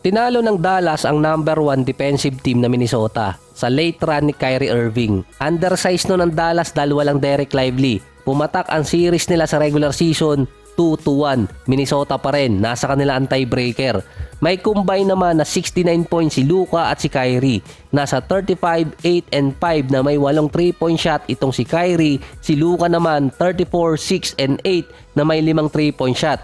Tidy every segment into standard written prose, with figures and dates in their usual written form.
Tinalo ng Dallas ang number 1 defensive team na Minnesota sa late run ni Kyrie Irving. Undersized no ng Dallas dahil walang Derek Lively. Pumatak ang series nila sa regular season 2-1. Minnesota pa rin, nasa kanila ang tiebreaker. May combine naman na 69 points si Luka at si Kyrie. Nasa 35, 8 and 5 na may 8 3-point shot itong si Kyrie. Si Luka naman 34, 6 and 8 na may 5 3-point shot.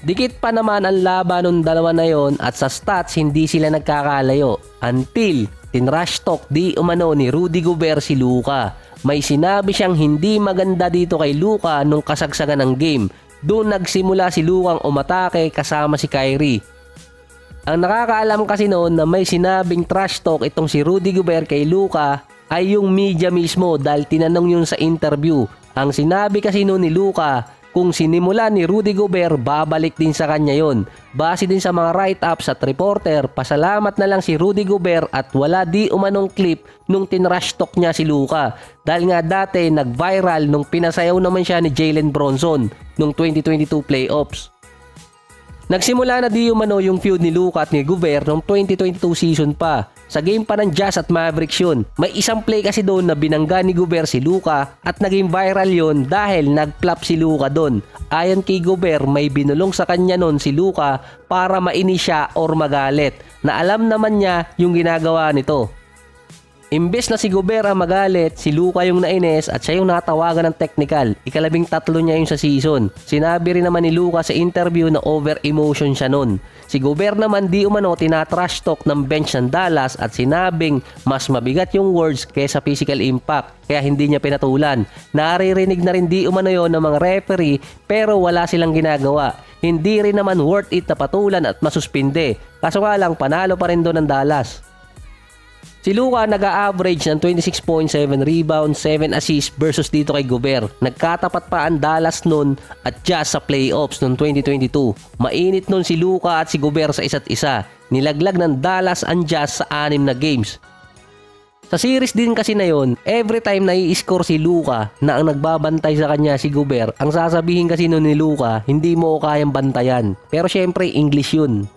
Dikit pa naman ang laban ng dalawa na yon at sa stats hindi sila nagkakalayo until tinrush talk di umano ni Rudy Gobert si Luka. May sinabi siyang hindi maganda dito kay Luka nung kasagsagan ng game. Doon nagsimula si Lukang umatake kasama si Kyrie. Ang nakakaalam kasi noon na may sinabing trash talk itong si Rudy Gobert kay Luka ay yung media mismo dahil tinanong yun sa interview. Ang sinabi kasi noon ni Luka, kung sinimula ni Rudy Gobert, babalik din sa kanya yon. Base din sa mga write-ups at reporter, pasalamat na lang si Rudy Gobert at wala di umanong clip nung tinrush talk niya si Luka. Dahil nga dati nag-viral nung pinasayaw naman siya ni Jalen Bronson nung 2022 playoffs. Nagsimula na di umano yung feud ni Luka at ni Gobert noong 2022 season pa. Sa game pa ng Jazz at Mavericks yun. May isang play kasi doon na binangga ni Gobert si Luka at naging viral yon dahil nag-flop si Luka doon. Ayon kay Gobert, may binulong sa kanya noon si Luka para mainis siya or magalit na alam naman niya yung ginagawa nito. Imbes na si Gobert ang magalit, si Luka yung nainis at siya yung natawagan ng technical. Ika-13 niya yung sa season. Sinabi rin naman ni Luka sa interview na over-emotion siya nun. Si Gobert naman di umano tinatrash talk ng bench ng Dallas at sinabing mas mabigat yung words kaysa physical impact kaya hindi niya pinatulan. Naririnig na rin di umano yon ng mga referee pero wala silang ginagawa. Hindi rin naman worth it na patulan at masuspinde. Kaso nga lang panalo pa rin doon ng Dallas. Si Luka nag-a-average ng 26.7 rebounds, 7 assists versus dito kay Gobert. Nagkatapat pa ang Dallas nun at Jazz sa playoffs noong 2022. Mainit nun si Luka at si Gobert sa isa't isa. Nilaglag ng Dallas ang Jazz sa 6 na games. Sa series din kasi na yon, every time na i-score si Luka na ang nagbabantay sa kanya si Gobert, ang sasabihin kasi nun ni Luka, hindi mo kayang bantayan. Pero syempre English yun.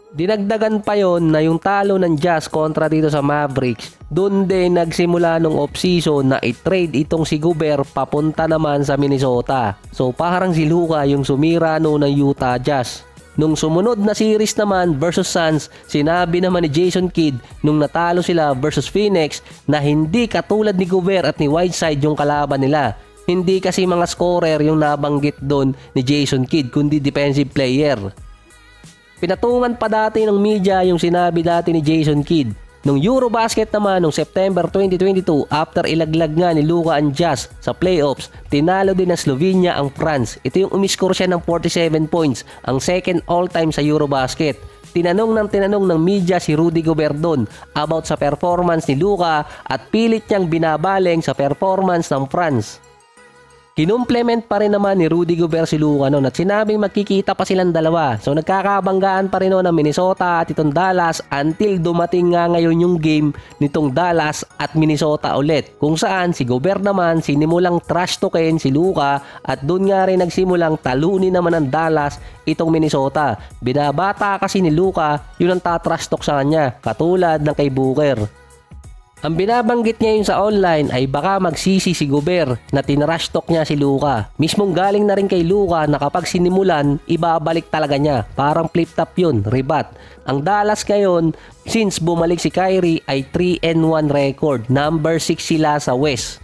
Dinagdagan pa yon na yung talo ng Jazz kontra dito sa Mavericks. Doon din nagsimula nung off-season na i-trade itong si Gobert papunta naman sa Minnesota. So parang si Luka yung sumira noon ng Utah Jazz. Nung sumunod na series naman versus Suns, sinabi naman ni Jason Kidd nung natalo sila versus Phoenix na hindi katulad ni Gobert at ni Whiteside yung kalaban nila. Hindi kasi mga scorer yung nabanggit doon ni Jason Kidd kundi defensive player. Pinatungan pa dati ng media yung sinabi dati ni Jason Kidd. Nung Eurobasket naman noong September 2022 after ilaglag nga ni Luka ang Jazz sa playoffs, tinalo din ng Slovenia ang France. Ito yung umiscore siya ng 47 points, ang second all-time sa Eurobasket. Tinanong ng media si Rudy Gobert doon about sa performance ni Luka at pilit niyang binabaleng sa performance ng France. Kinumplement pa rin naman ni Rudy Gobert si Luka noon at sinabing magkikita pa silang dalawa. So nagkakabanggaan pa rin noon ng Minnesota at itong Dallas until dumating nga ngayon yung game nitong Dallas at Minnesota ulit. Kung saan si Gobert naman sinimulang trash talkin si Luka at doon nga rin nagsimulang talunin naman ng Dallas itong Minnesota. Binabata kasi ni Luka yun ang tatrash talk sa kanya katulad ng kay Booker. Ang binabanggit niya yun sa online ay baka magsisi si Gobert na tinrush talk niya si Luka. Mismong galing na rin kay Luka na kapag sinimulan, ibabalik talaga niya. Parang flip-top yun, rebat. Ang Dallas ngayon, since bumalik si Kyrie ay 3-1 record. Number 6 sila sa West.